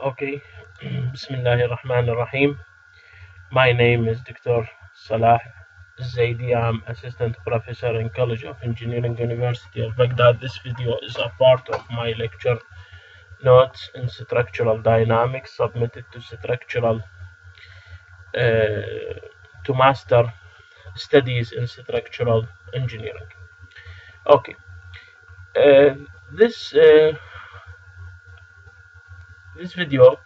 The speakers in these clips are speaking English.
Okay, Bismillahir Rahmanir Rahim. My name is Dr. Salah Zaidi. I'm Assistant Professor in College of Engineering, University of Baghdad. This video is a part of my lecture notes in structural dynamics submitted to structural to master studies in structural engineering. Okay, uh, this uh, this video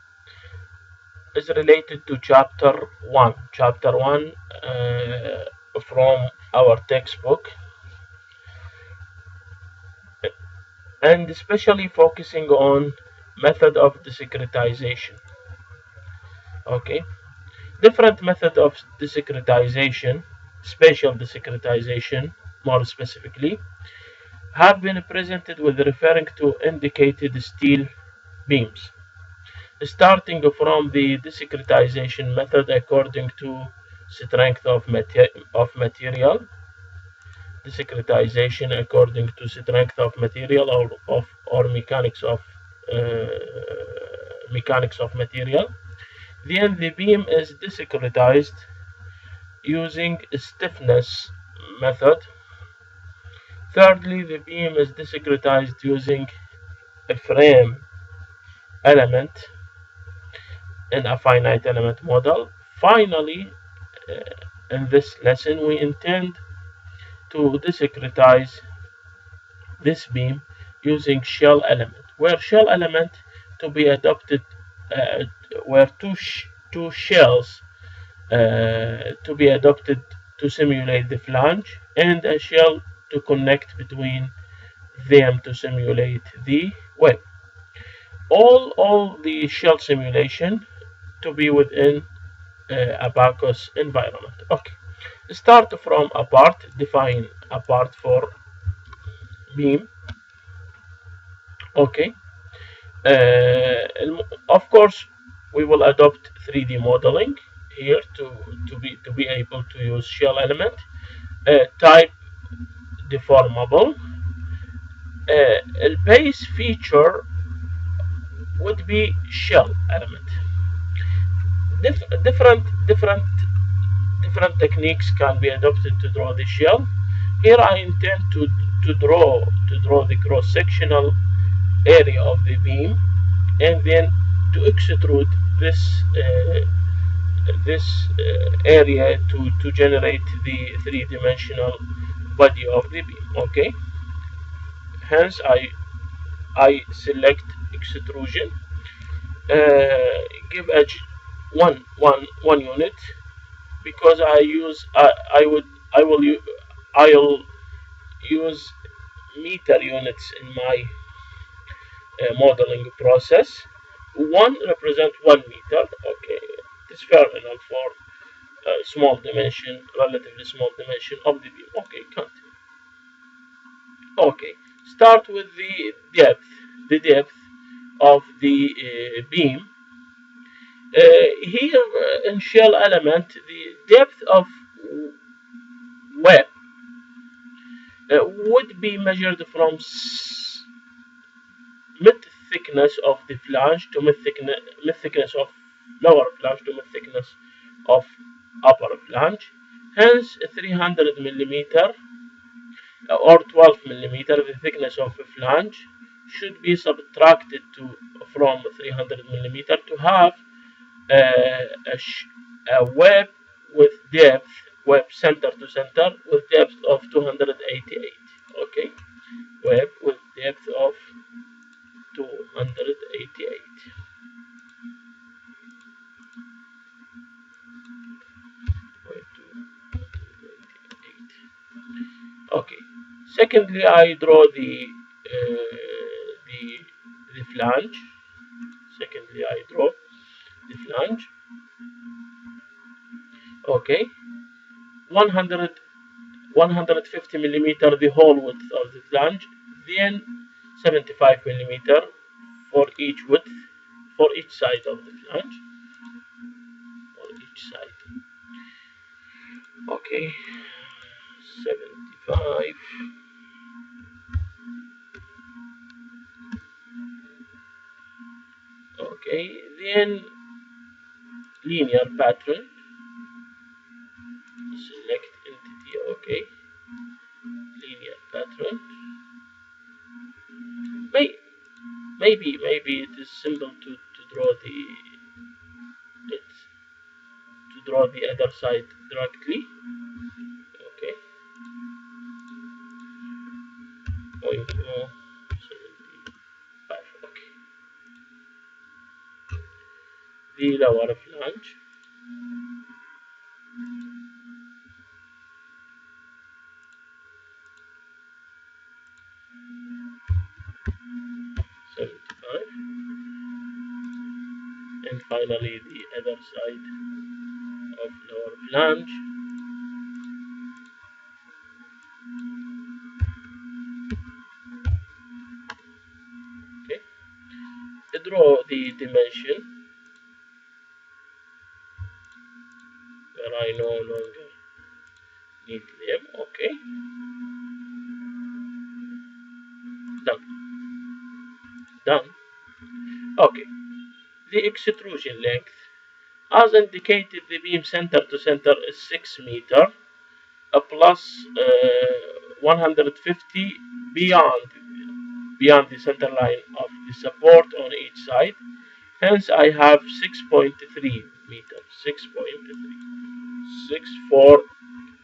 is related to chapter 1. Chapter 1 from our textbook, and especially focusing on method of discretization. Okay, different method of discretization, spatial discretization more specifically, have been presented with referring to indicated steel beams, starting from the discretization method according to strength of material, discretization according to strength of material or uh, mechanics of material. Then the beam is discretized using stiffness method. Thirdly, the beam is discretized using a frame element in a finite element model. Finally, in this lesson, we intend to discretize this beam using shell element, where shell element to be adopted, uh, where two shells to be adopted to simulate the flange, and a shell to connect between them to simulate the web. All the shell simulation to be within a Bacchus environment. Okay, start from a part, define a part for beam. Okay, of course we will adopt 3D modeling here to be able to use shell element, type deformable. Base feature would be shell element. Different techniques can be adopted to draw the shell. Here I intend to draw the cross sectional area of the beam, and then to extrude this area to generate the three-dimensional body of the beam. Okay, hence I select extrusion, give edge one unit, because I will I'll use meter units in my modeling process. One represent 1 meter. Okay, it's fair enough for small dimension, relatively small dimension of the beam. Okay, continue. Okay, start with the depth of the beam. Here in shell element, the depth of web would be measured from mid thickness of the flange to mid thickness of lower flange to mid thickness of upper flange. Hence, 300 millimeter or 12 millimeter, the thickness of a flange, should be subtracted from 300 millimeter to have a web with depth, web center to center, with depth of 288. Okay, web with depth of 288. Okay. Secondly, I draw the the flange. Secondly, I draw the flange. Okay, 100 150 millimeter the whole width of the flange, then 75 millimeter for each width, for each side of the flange, for each side. Okay, 75. Okay, then linear pattern, select entity. Okay, linear pattern. Maybe it is simple to draw it to draw the other side directly. Okay, 0.075. Okay, the lower flange. 75, and finally the other side of lower flange. Okay, draw the dimension where I no longer need them. Okay, done. Okay, the extrusion length, as indicated, the beam center to center is 6 meter, plus 150 beyond the center line of the support on each side. Hence, I have 6.3 meters, 6.3,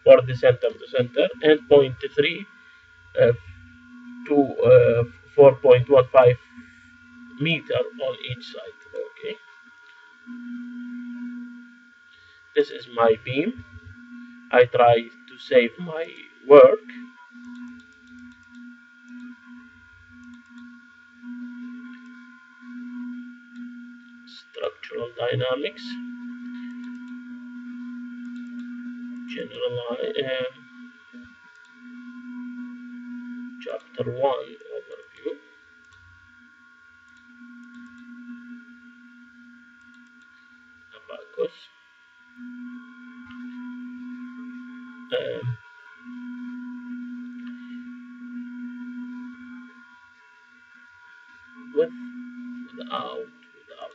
for the center to center, and 0.3 to 4.15 meter on each side. Okay, this is my beam. I try to save my work. Structural dynamics, general chapter 1 overview. Abacus. With without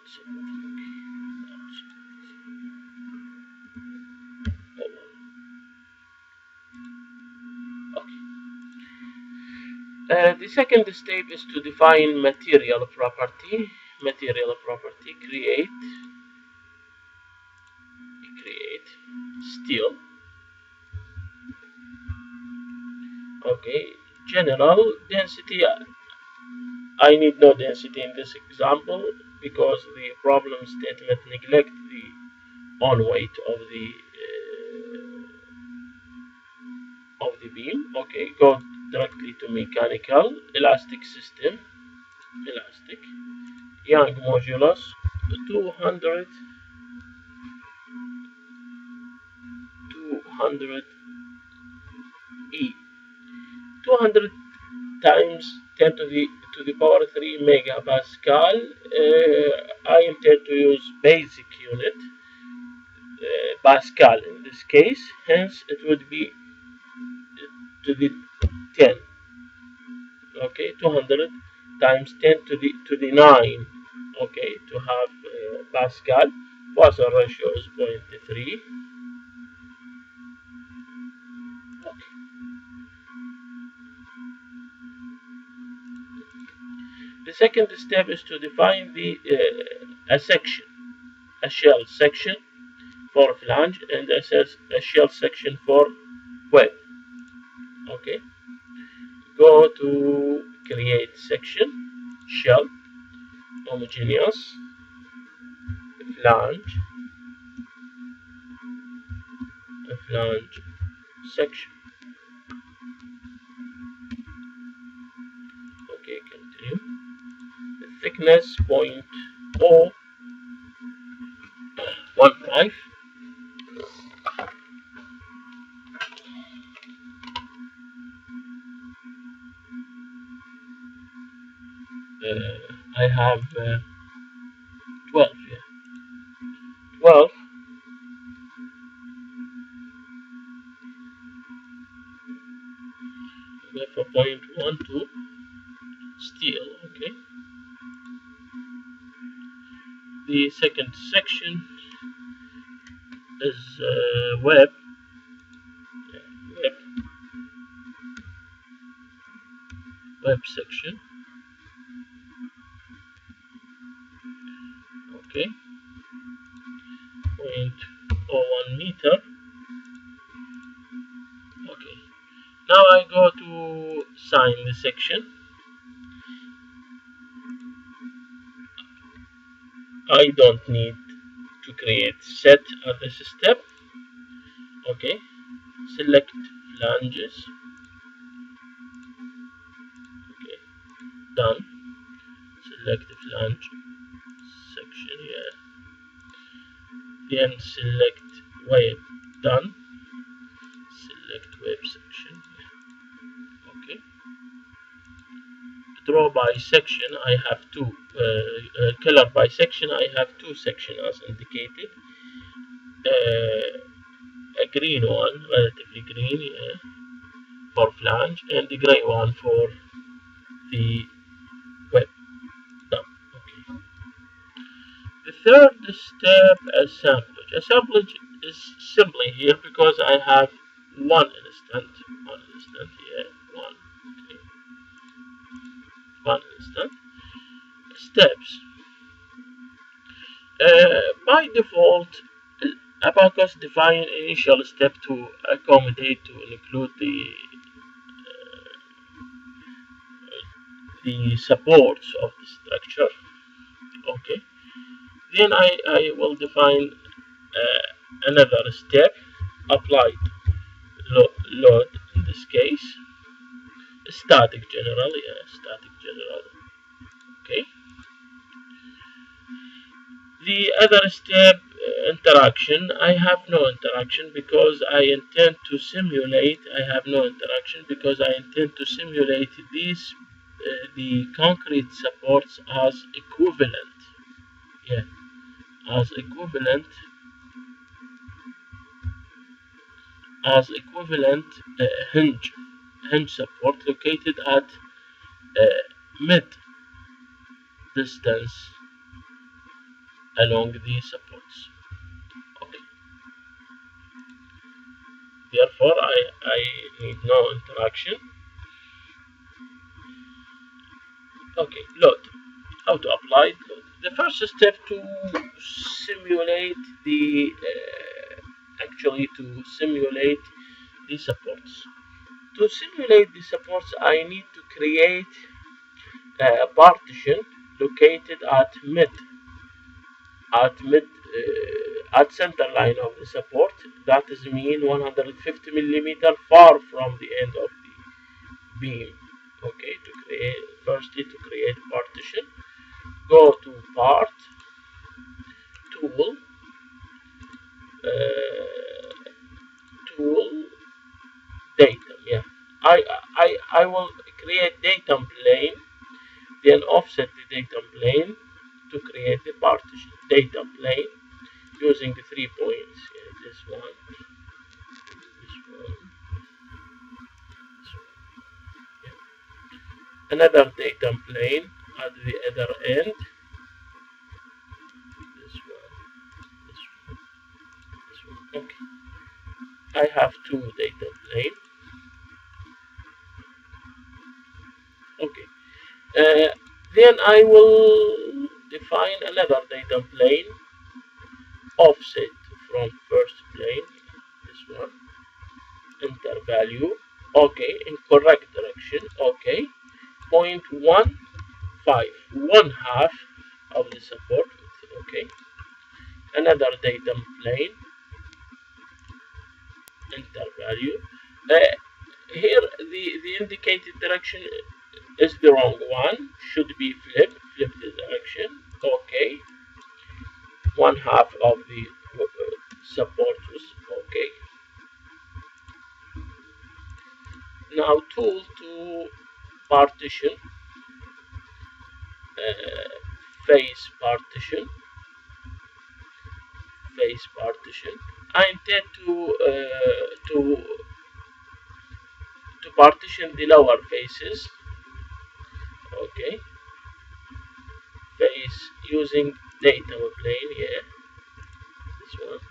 support. Okay. The second step is to define material property. Material property, create steel. Okay, general density. I need no density in this example because the problem statement neglect the on weight of the beam. Okay, go directly to mechanical. Elastic system, elastic, Young modulus 200 E, 200 times 10 to the power 3 megapascal. I intend to use basic unit, Pascal in this case, hence it would be to the 10. Okay, 200 times 10 to the 9. Okay, to have Pascal. Poisson ratio is 0.3. Okay. The second step is to define a section, a shell section for flange, and a shell section for web. Okay, go to create section, shell, homogeneous, flange section. Okay, continue. The thickness 0.015. I have 12. Yeah, 12. Go for 0.12 steel. Okay. the second section is web. web web section. Okay, 0.01 meter. Okay, now I go to sign the section. I don't need to create set at this step. Okay, select flanges. Okay, done. Select the flange section here. Then select web. Done. Select web section. Okay. Draw by section. I have two. Color by section. I have two sections as indicated. A green one, relatively green, for flange, and the gray one for the web. Done. Okay. The third step, assemblage. Assemblage is simply here because I have one instant here, okay, one instant. Steps. By default, Abaqus define initial step to accommodate to include the supports of the structure. Okay. Then I will define another step, applied load in this case, static general, static general. Okay. The other step, interaction, I have no interaction because I intend to simulate. I have no interaction because I intend to simulate these the concrete supports as equivalent. Yeah, as equivalent hinge support located at mid distance along the supports. Okay. Therefore, I need no interaction. Okay, load. How to apply load? The first step to simulate the supports. To simulate the supports, I need to create a partition located at center line of the support. That is mean 150 millimeter far from the end of the beam. Okay, firstly to create partition, go to part, tool, datum. Yeah, I will create datum plane, then offset the datum plane to create the partition. Datum plane using the 3 points. Yeah, this one, this one, this one. Yeah. Another datum plane at the other end. This one, this one, this one. Okay. I have two datum plane. Okay. Then I will define another datum plane, offset from first plane, this one, enter value, okay, in correct direction, okay, 0.15, 1/2 of the support, okay, another datum plane, enter value. Here the indicated direction is the wrong one, should be flip the direction, okay, 1/2 of the support was okay. Now tool to partition, face partition. I intend to partition the lower faces. Okay, face using data plane, yeah, this one,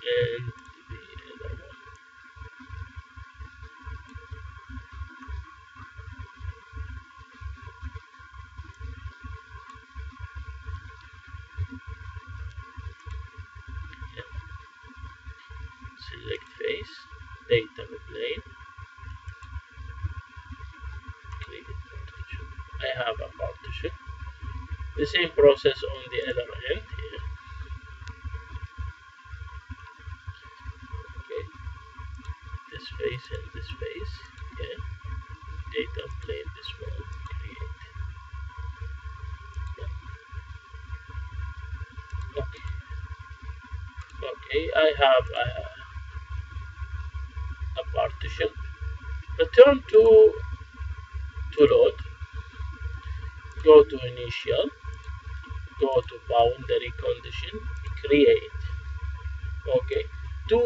and the other one. Yeah. Select face, data plane, create partition. I have a partition. The same process on the other end here. Okay, this face and this face. Yeah, data plane, this one, create. Yeah. Okay, okay, I have a partition. Return to load. Go to initial. Go to boundary condition. Create. Okay, to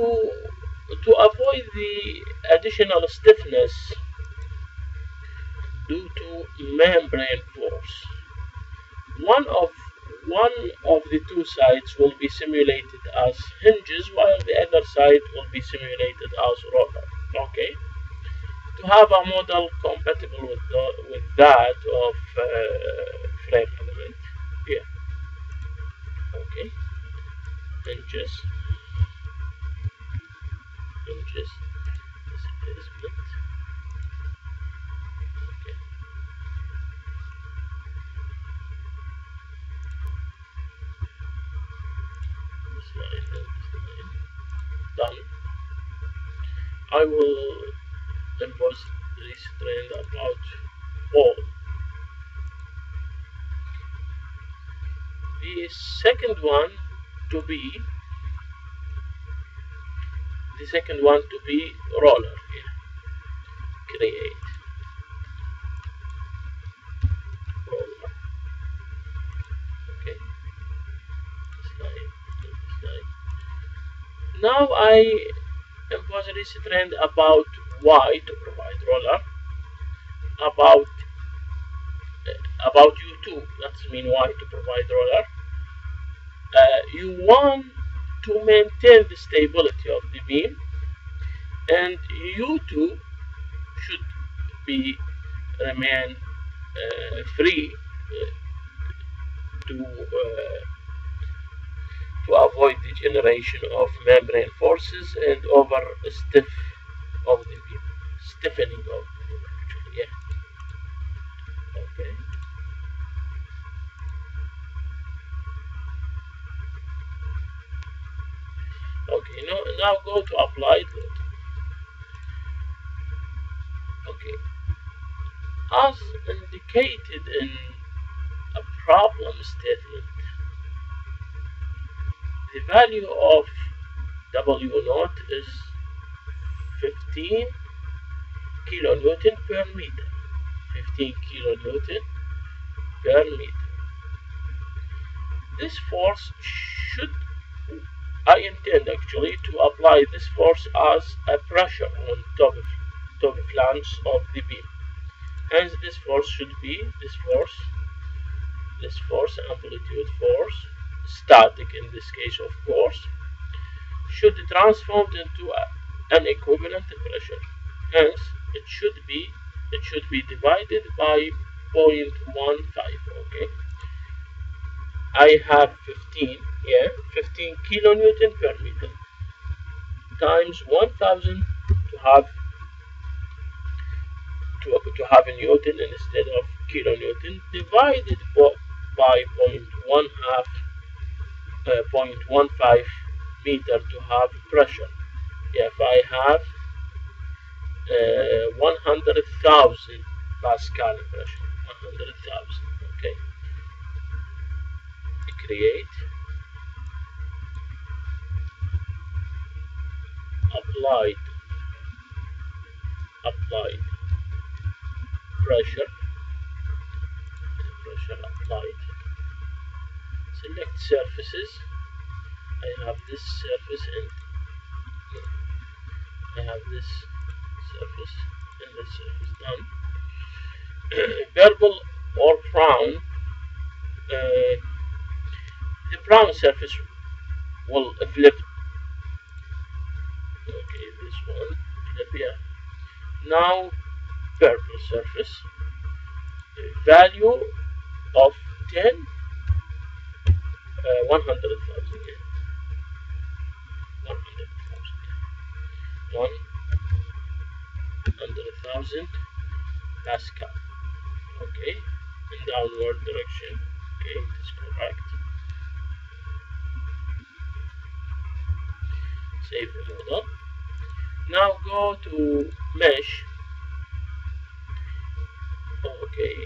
avoid the additional stiffness due to membrane force, one of one of the two sides will be simulated as hinges while the other side will be simulated as roller. Okay, to have a model compatible with that of frame element. Yeah. Okay, hinges, hinges, displacement. Okay, this line and this line. Done. I will impose this trend about all. The second one to be the second one to be roller here. Create roller. Okay, slide, slide. Now I impose this trend about Y to provide roller, about U2, that's mean Y to provide roller. U1 to maintain the stability of the beam, and U2 should be remain free to avoid the generation of membrane forces and over stiff of the beam, stiffening of the beam actually. Yeah. Okay. Okay. Now go to applied load. Okay. As indicated in a problem statement, the value of W naught is 15 kilonewton per meter. 15 kilonewton per meter. This force should, I intend actually to apply this force as a pressure on top flange of the beam. Hence this force should be this force, amplitude force, static in this case of course, should transform into an equivalent pressure. Hence it should be divided by 0.15. Okay, I have 15, yeah, 15 kilonewton per meter times 1000 to have to have a newton instead of kilonewton, divided by 0.15 meter to have pressure. Yeah, if I have 100,000 pascal pressure, 100,000. Okay, create, applied pressure, applied. Select surfaces. I have this surface and I have this surface and this surface done. Verbal or frown brown surface will flip. Okay, this one flip here. Now purple surface, value of 10, 100,000, 100,000 Pascal. Okay, in downward direction. Okay, that's correct. Save the model. Now go to mesh. Okay,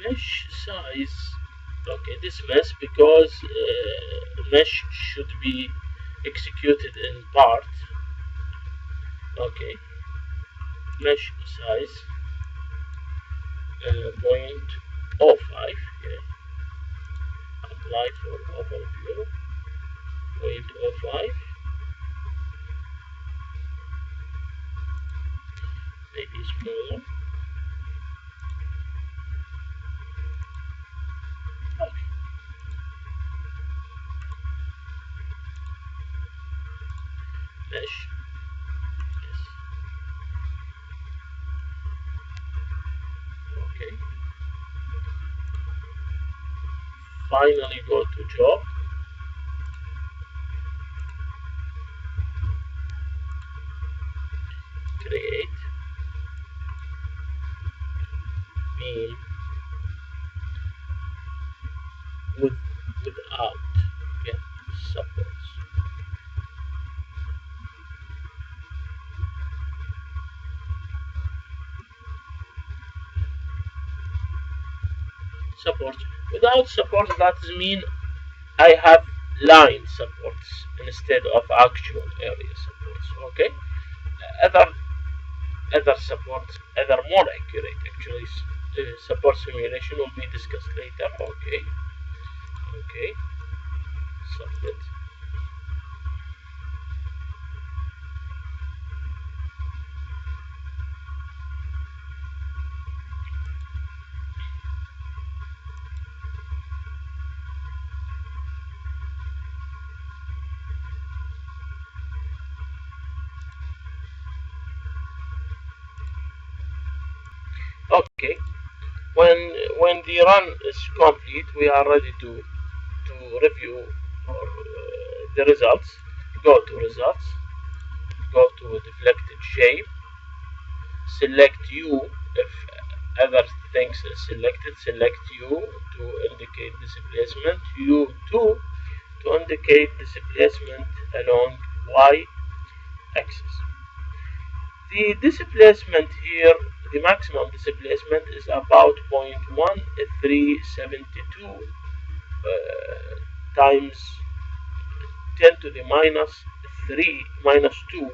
mesh size. Okay, this mesh, because mesh should be executed in part. Okay, mesh size 0.05. Yeah. Apply for overview 0.05. Maybe smaller. Okay. Mesh. Yes. Okay. Finally go to job. Create beam without, yeah, supports. Support. Without support, that mean I have line supports instead of actual area supports. Okay. Other supports, other more accurate actually, support simulation will be discussed later. Okay. Okay. Submit. Okay. When the run is complete, we are ready to review or the results. Go to results. Go to deflected shape. Select U if other things is selected. Select U to indicate displacement. U2 to indicate displacement along Y axis. The displacement here, the maximum displacement is about 0.1372 times 10 to the minus 3 minus 2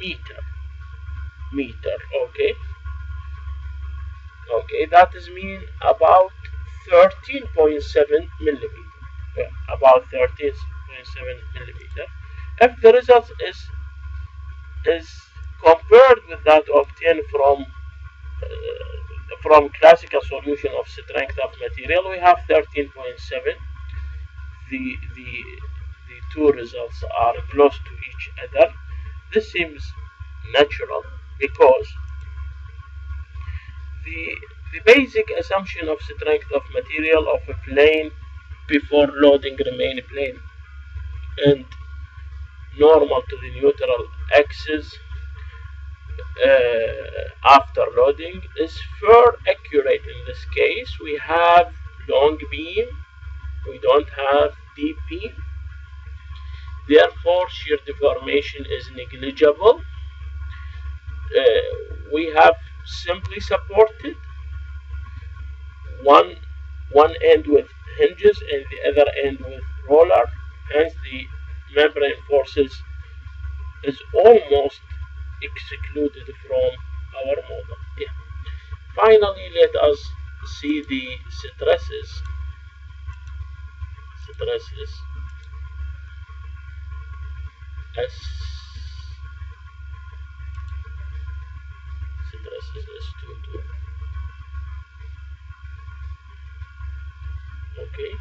meter. Okay. Okay, that is mean about 13.7 millimeter. Yeah, about 13.7 millimeter. If the result is compared with that obtained from classical solution of strength of material, we have 13.7. The two results are close to each other. This seems natural because the basic assumption of strength of material of a plane before loading remain plane and normal to the neutral axis after loading is far accurate. In this case, we have long beam, we don't have deep beam, therefore shear deformation is negligible. We have simply supported one end with hinges and the other end with roller, hence the membrane forces is almost excluded from our model. Yeah. Finally, let us see the stresses. S stresses S22. Okay.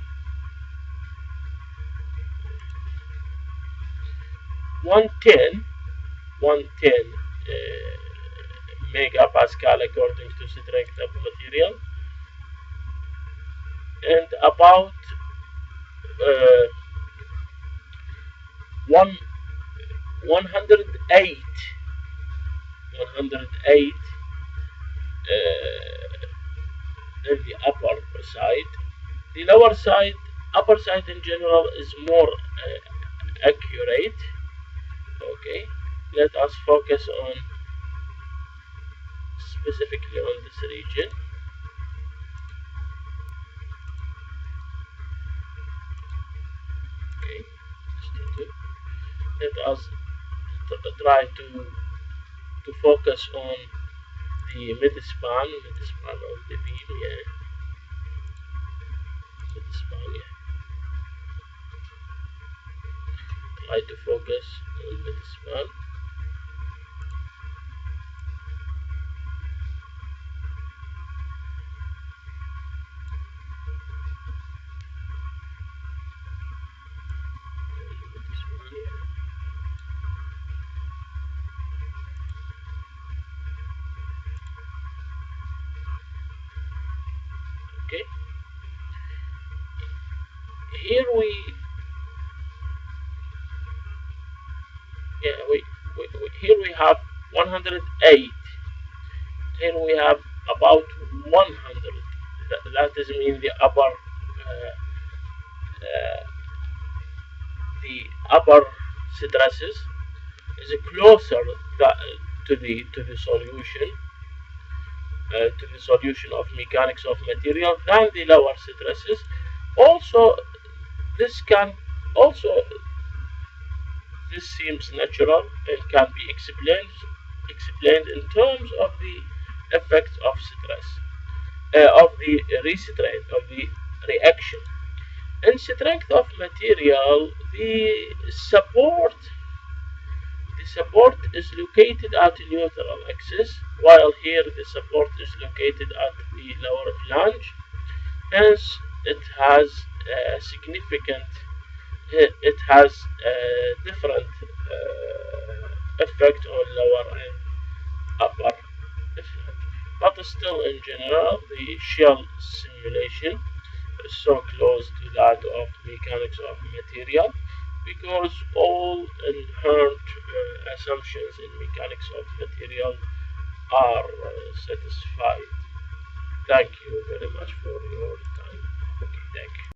110 megapascal according to strength of material, and about uh, 1 108 in the upper side. The lower side, upper side in general is more accurate. Okay, let us focus on specifically on this region. Okay, let us try to focus on the mid-span of the beam. Yeah, mid-span. Yeah, try to focus on mid-span. Okay, here we yeah we here we have 108. Here we have about 100. That is mean uh, the upper stresses is closer to the solution of mechanics of material than the lower stresses. Also, this can also this seems natural and can be explained in terms of the effects of stress, of the restraint, of the reaction. In strength of material, the support is located at the neutral axis, while here the support is located at the lower flange. Hence, it has a different effect on lower and upper effect. But still, in general, the shell simulation is so close to that of mechanics of material because all inherent assumptions in mechanics of material are satisfied. Thank you very much for your